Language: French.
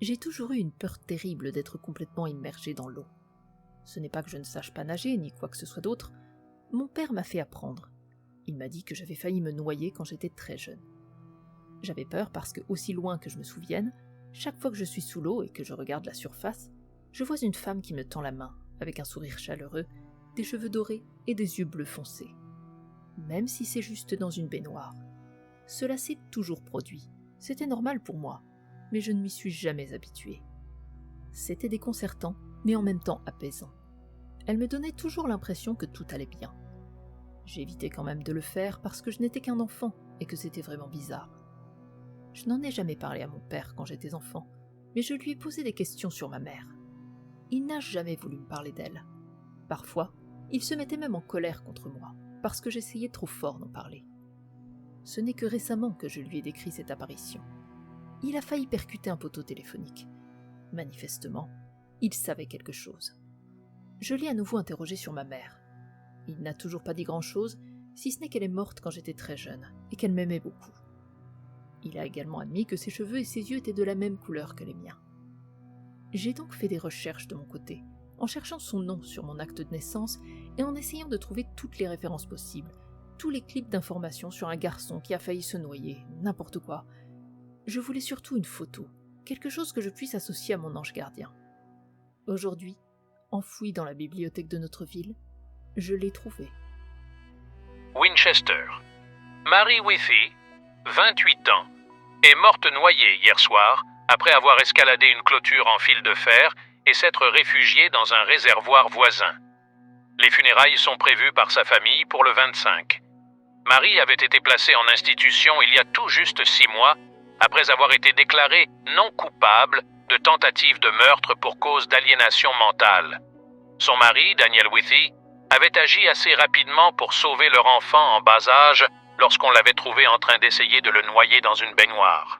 J'ai toujours eu une peur terrible d'être complètement immergée dans l'eau. Ce n'est pas que je ne sache pas nager, ni quoi que ce soit d'autre. Mon père m'a fait apprendre. Il m'a dit que j'avais failli me noyer quand j'étais très jeune. J'avais peur parce que, aussi loin que je me souvienne, chaque fois que je suis sous l'eau et que je regarde la surface, je vois une femme qui me tend la main, avec un sourire chaleureux, des cheveux dorés et des yeux bleus foncés. Même si c'est juste dans une baignoire. Cela s'est toujours produit. C'était normal pour moi, mais je ne m'y suis jamais habituée. C'était déconcertant, mais en même temps apaisant. Elle me donnait toujours l'impression que tout allait bien. J'évitais quand même de le faire parce que je n'étais qu'un enfant et que c'était vraiment bizarre. Je n'en ai jamais parlé à mon père quand j'étais enfant, mais je lui ai posé des questions sur ma mère. Il n'a jamais voulu me parler d'elle. Parfois, il se mettait même en colère contre moi, parce que j'essayais trop fort d'en parler. Ce n'est que récemment que je lui ai décrit cette apparition. Il a failli percuter un poteau téléphonique. Manifestement, il savait quelque chose. Je l'ai à nouveau interrogé sur ma mère. Il n'a toujours pas dit grand-chose, si ce n'est qu'elle est morte quand j'étais très jeune, et qu'elle m'aimait beaucoup. Il a également admis que ses cheveux et ses yeux étaient de la même couleur que les miens. J'ai donc fait des recherches de mon côté, en cherchant son nom sur mon acte de naissance et en essayant de trouver toutes les références possibles, tous les clips d'informations sur un garçon qui a failli se noyer, n'importe quoi. Je voulais surtout une photo, quelque chose que je puisse associer à mon ange gardien. Aujourd'hui, enfoui dans la bibliothèque de notre ville, je l'ai trouvé. Winchester. Mary Withy, 28 ans, est morte noyée hier soir après avoir escaladé une clôture en fil de fer et s'être réfugiée dans un réservoir voisin. Les funérailles sont prévues par sa famille pour le 25. Mary avait été placée en institution il y a tout juste 6 mois après avoir été déclarée non coupable de tentative de meurtre pour cause d'aliénation mentale. Son mari, Daniel Withy, avait agi assez rapidement pour sauver leur enfant en bas âge lorsqu'on l'avait trouvé en train d'essayer de le noyer dans une baignoire.